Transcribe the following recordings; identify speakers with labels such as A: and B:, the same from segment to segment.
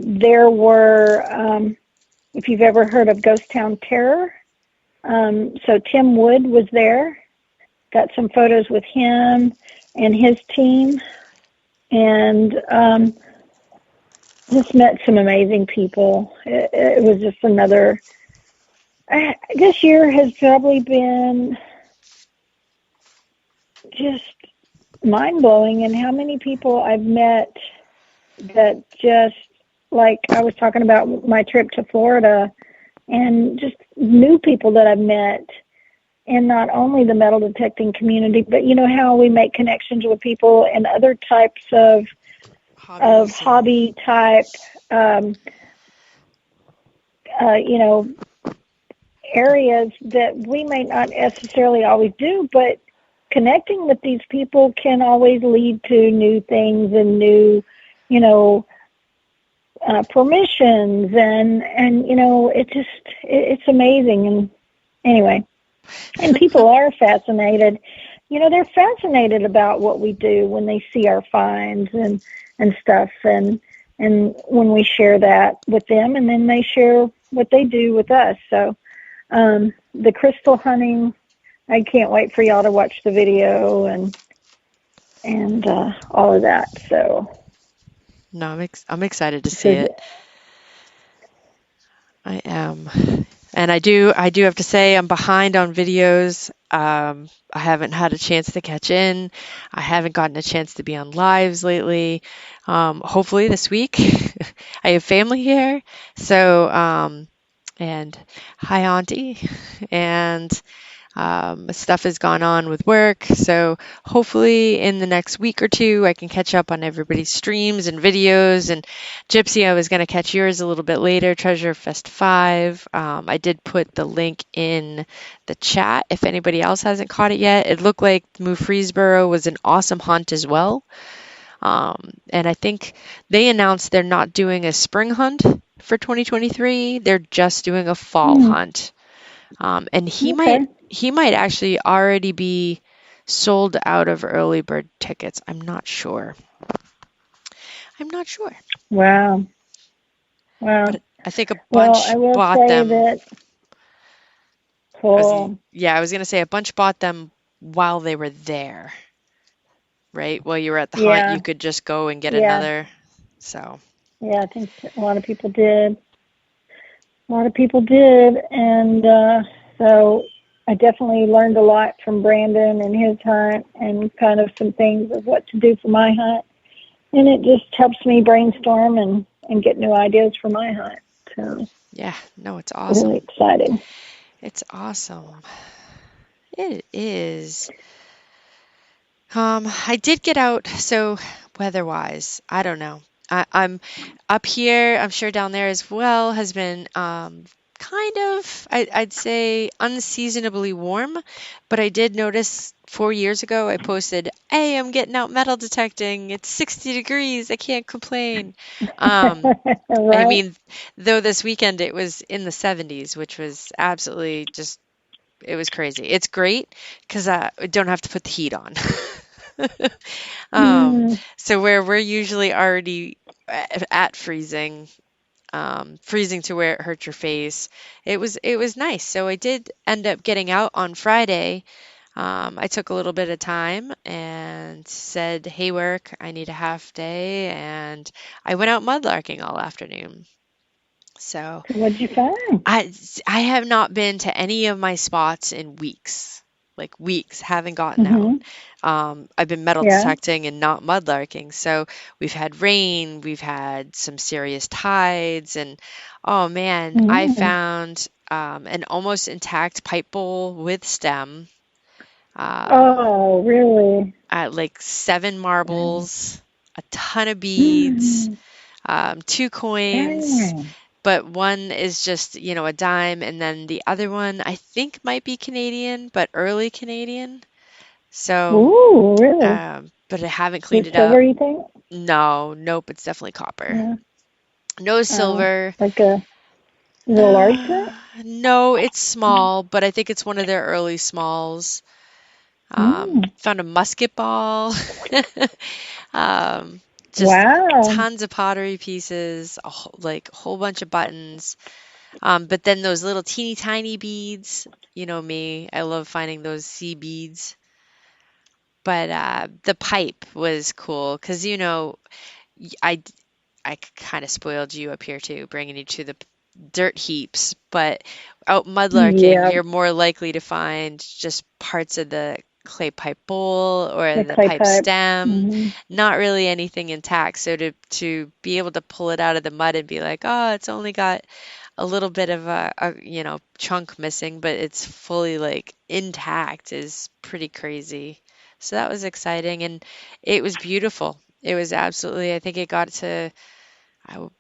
A: there were, if you've ever heard of Ghost Town Terror, so Tim Wood was there. Got some photos with him and his team, and just met some amazing people. It was just another. This year has probably been just mind-blowing, and how many people I've met that just, like I was talking about my trip to Florida, and just new people that I've met, and not only the metal detecting community, but you know how we make connections with people in other types of hobby type, areas that we may not necessarily always do, but connecting with these people can always lead to new things and new, permissions and it's amazing. And anyway, and people are fascinated. They're fascinated about what we do when they see our finds and stuff, and when we share that with them, and then they share what they do with us. So the crystal hunting, I can't wait for y'all to watch the video and all of that. So
B: no, I'm excited to see it. I am. And I do have to say I'm behind on videos. I haven't had a chance to catch in. I haven't gotten a chance to be on lives lately. Hopefully this week. I have family here. So, and hi, Auntie. And stuff has gone on with work. So hopefully in the next week or two, I can catch up on everybody's streams and videos. And Gypsy, I was going to catch yours a little bit later, Treasure Fest 5. I did put the link in the chat if anybody else hasn't caught it yet. It looked like Murfreesboro was an awesome hunt as well. And I think they announced they're not doing a spring hunt for 2023. They're just doing a fall hunt. And he might actually already be sold out of early bird tickets. I'm not sure.
A: Wow.
B: But I think a bunch bought them.
A: Cool.
B: I was going to say a bunch bought them while they were there, right? While you were at the hunt, you could just go and get another. So.
A: Yeah, I think a lot of people did. And so I definitely learned a lot from Brandon and his hunt, and kind of some things of what to do for my hunt. And it just helps me brainstorm and get new ideas for my hunt. So
B: yeah, no, it's awesome.
A: Really exciting.
B: It's awesome. It is. I did get out, so weather-wise, I don't know. I'm up here, I'm sure down there as well, has been kind of, I'd say, unseasonably warm. But I did notice 4 years ago, I posted, hey, I'm getting out metal detecting. It's 60 degrees. I can't complain.
A: Right.
B: I mean, though this weekend it was in the 70s, which was absolutely just, it was crazy. It's great because I don't have to put the heat on. So where we're usually already at freezing, freezing to where it hurts your face, it was nice. So I did end up getting out on Friday. I took a little bit of time and said, hey, work, I need a half day. And I went out mudlarking all afternoon. So
A: what'd you find?
B: I have not been to any of my spots in weeks. Like weeks, haven't gotten out. I've been metal detecting and not mudlarking. So we've had rain, we've had some serious tides, and oh man, I found an almost intact pipe bowl with stem.
A: Oh, really?
B: Like 7 marbles, a ton of beads, 2 coins. But one is just, a dime, and then the other one I think might be Canadian, but early Canadian. So,
A: ooh, really?
B: But I haven't cleaned it
A: silver,
B: up.
A: You think?
B: Nope, it's definitely copper.
A: Yeah.
B: No silver.
A: Like is it a large set?
B: No, it's small, but I think it's one of their early smalls. Found a musket ball. just
A: Wow.
B: tons of pottery pieces, like a whole bunch of buttons. But then those little teeny tiny beads, you know me, I love finding those sea beads. But the pipe was cool because, you know, I kind of spoiled you up here too, bringing you to the dirt heaps. But out mudlarking,
A: Yeah,
B: you're more likely to find just parts of the clay pipe bowl or
A: the
B: the
A: clay
B: pipe
A: pipe.
B: stem,
A: Hmm.
B: not really anything intact. So to be able to pull it out of the mud and be like, oh, it's only got a little bit of a you know chunk missing, but it's fully like intact is pretty crazy. So that was exciting and it was beautiful. It was absolutely, I think it got to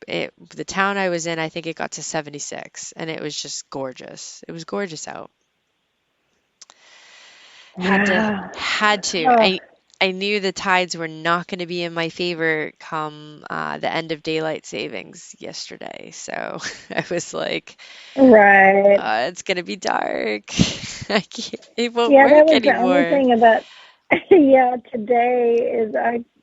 B: the town I was in, I think it got to 76 and it was just gorgeous. It was gorgeous out. Had to
A: Wow.
B: had to.
A: Oh,
B: I knew the tides were not going to be in my favor come the end of daylight savings yesterday. So I was like,
A: right.
B: it's going to be dark. I can't, it won't
A: Yeah, that
B: work
A: was the only
B: anymore.
A: thing about, yeah, today is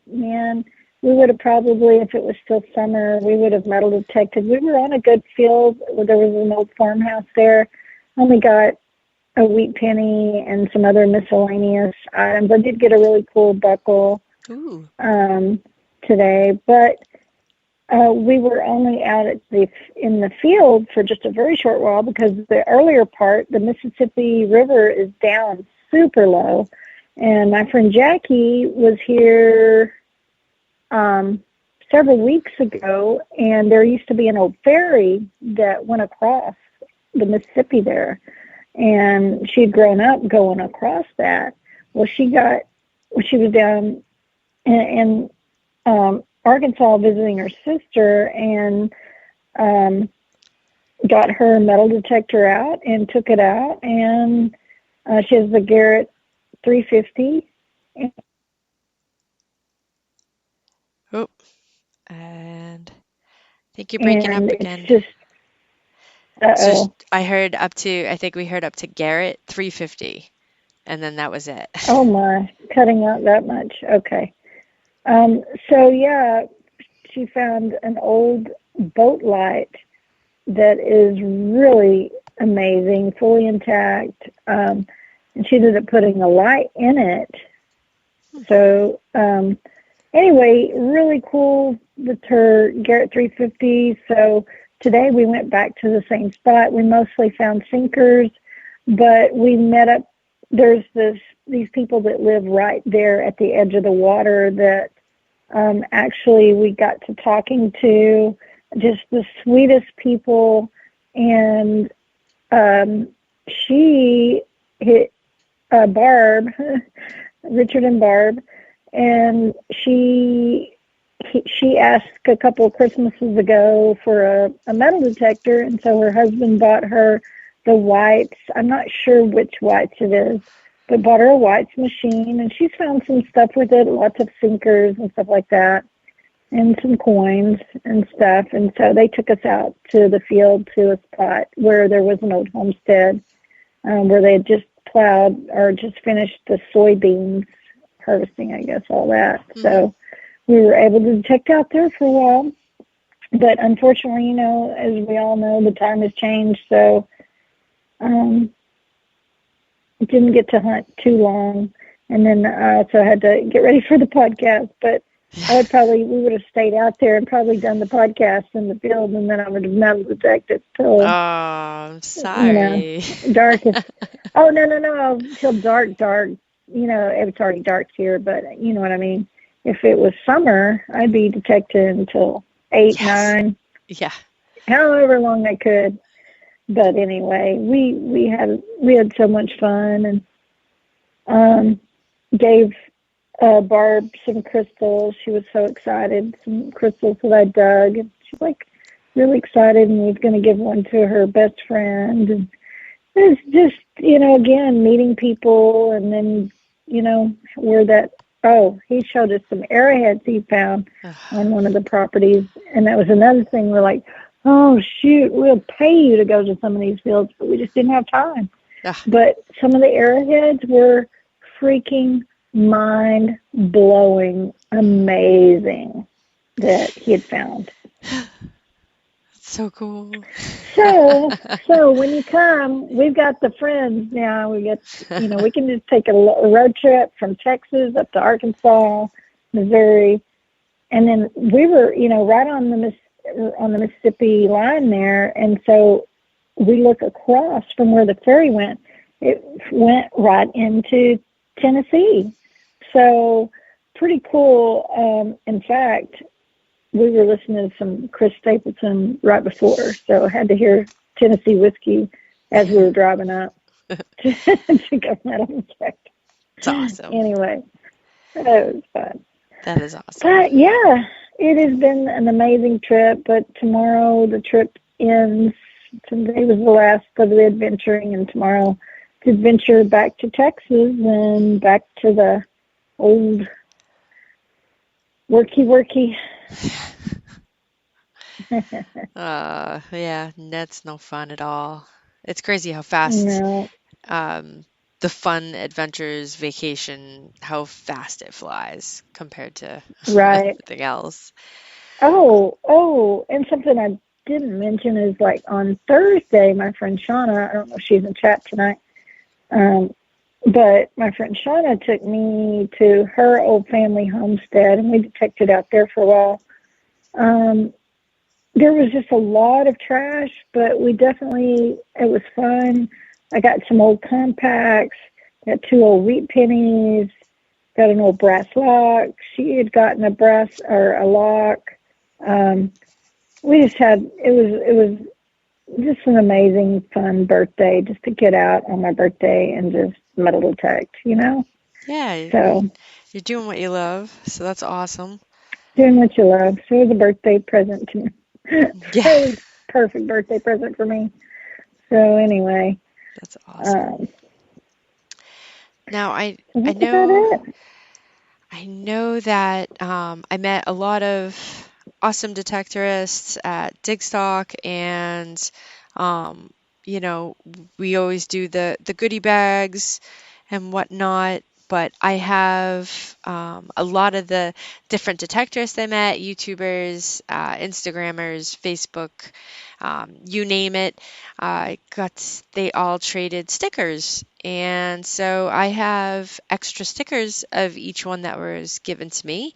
A: man, we would have probably, if it was still summer, we would have metal detected. We were on a good field. There was an old farmhouse there. Only got a wheat penny and some other miscellaneous items. I did get a really cool buckle
B: Ooh.
A: um, today, but we were only out in the field for just a very short while because the earlier part, the Mississippi River is down super low, and my friend Jackie was here several weeks ago, and there used to be an old ferry that went across the Mississippi there, and she'd grown up going across that. Well, she was down in Arkansas visiting her sister and got her metal detector out and took it out, and she has the Garrett 350.
B: Oh, and I think you're breaking
A: And
B: up
A: it's
B: again.
A: just,
B: So
A: uh-oh.
B: I think we heard up to Garrett 350, and then that was it.
A: Oh my, cutting out that much. Okay. So yeah, she found an old boat light that is really amazing, fully intact. And she ended up putting a light in it. So anyway, really cool with her Garrett 350. So today we went back to the same spot. We mostly found sinkers, but we met up. There's these people that live right there at the edge of the water that actually we got to talking to, just the sweetest people. And she hit Barb, Richard and Barb, and she asked a couple of Christmases ago for a metal detector, and so her husband bought her the whites. I'm not sure which whites it is, but bought her a whites machine, and she's found some stuff with it, lots of sinkers and stuff like that, and some coins and stuff. And so they took us out to the field to a spot where there was an old homestead where they had just plowed or just finished the soybeans harvesting, I guess, all that.
B: Mm-hmm.
A: So we were able to detect out there for a while. But unfortunately, you know, as we all know, the time has changed. So didn't get to hunt too long. And then I also had to get ready for the podcast. But we would have stayed out there and probably done the podcast in the field, and then I would have metal detected till,
B: Oh, I'm
A: you
B: sorry.
A: know, dark. Oh, no, till dark. You know, it was already dark here, but you know what I mean. If it was summer, I'd be detected until 8,
B: Yes.
A: 9,
B: Yeah.
A: however long I could. But anyway, we had so much fun, and gave Barb some crystals. She was so excited. Some crystals that I dug, and she's like really excited, and was going to give one to her best friend. And it's just, you know, again, meeting people, and then, you know, he showed us some arrowheads he found on one of the properties, and that was another thing. We're like, oh, shoot, we'll pay you to go to some of these fields, but we just didn't have time. But some of the arrowheads were freaking mind-blowing, amazing. that he had found.
B: So cool.
A: So when you come, we've got the friends now. We get, we can just take a road trip from Texas up to Arkansas, Missouri, and then we were, right on the Mississippi line there, and so we look across from where the ferry went. It went right into Tennessee. So pretty cool. In fact, we were listening to some Chris Stapleton right before, so I had to hear Tennessee whiskey as we were driving up to go let them check.
B: It's awesome.
A: Anyway, that was fun.
B: That is awesome.
A: But yeah, it has been an amazing trip, but tomorrow the trip ends. Today was the last of the adventuring, and tomorrow to adventure back to Texas and back to the old worky.
B: Yeah, that's no fun at all. It's crazy how fast the fun adventures vacation, how fast it flies compared to everything else.
A: Oh, and something I didn't mention is like on Thursday, my friend Shauna, I don't know if she's in chat tonight, but my friend Shauna took me to her old family homestead, and we detected out there for a while. There was just a lot of trash, but it was fun. I got some old compacts, got 2 old wheat pennies, got an old brass lock. She had gotten a lock. We just had, it was just an amazing, fun birthday, just to get out on my birthday and just metal detect,
B: Yeah.
A: So
B: you're doing what you love, so that's awesome.
A: Doing what you love. So it was a birthday present to me.
B: Yeah.
A: Totally perfect birthday present for me. So anyway.
B: That's awesome. Now I know that I met a lot of awesome detectorists at Digstock, and we always do the goodie bags and whatnot. But I have a lot of the different detectorists I met, YouTubers, Instagrammers, Facebook, you name it. They all traded stickers. And so I have extra stickers of each one that was given to me,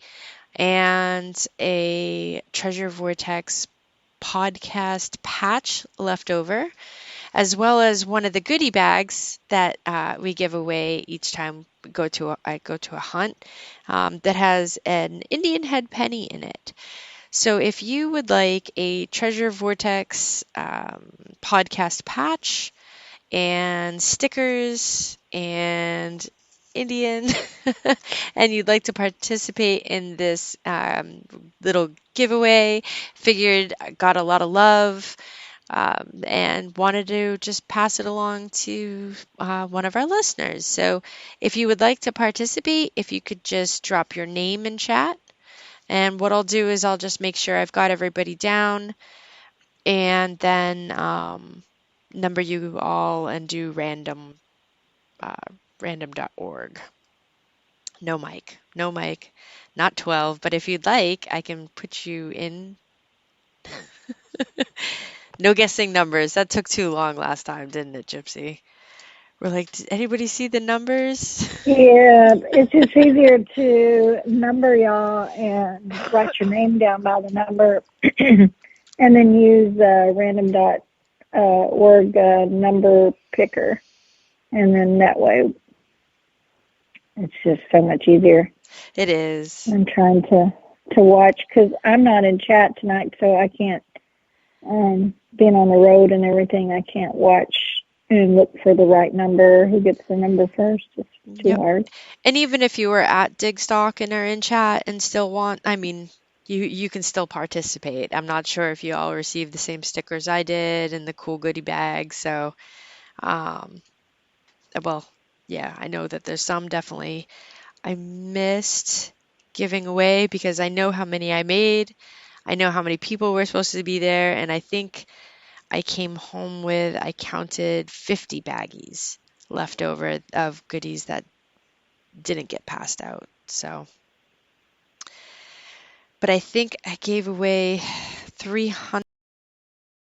B: and a Treasure Vortex podcast patch left over, as well as one of the goodie bags that we give away each time I go to a hunt, that has an Indian head penny in it. So if you would like a Treasure Vortex podcast patch and stickers and Indian, and you'd like to participate in this little giveaway, got a lot of love, and wanted to just pass it along to one of our listeners. So if you would like to participate, if you could just drop your name in chat, and what I'll do is I'll just make sure I've got everybody down, and then number you all and do random.org. No mic, not 12, but if you'd like, I can put you in. No guessing numbers. That took too long last time, didn't it, Gypsy? We're like, did anybody see the numbers?
A: Yeah, it's just easier to number y'all and write your name down by the number and then use random.org number picker. And then that way it's just so much easier.
B: It is.
A: I'm trying to watch because I'm not in chat tonight, so I can't, being on the road and everything, I can't watch and look for the right number, who gets the number first. It's too hard.
B: And even if you were at Digstock and are in chat and still you can still participate. I'm not sure if you all received the same stickers I did and the cool goodie bag. So, I know that there's some definitely I missed giving away because I know how many I made. I know how many people were supposed to be there, and I think I came home with, I counted 50 baggies left over of goodies that didn't get passed out. So but I think I gave away 300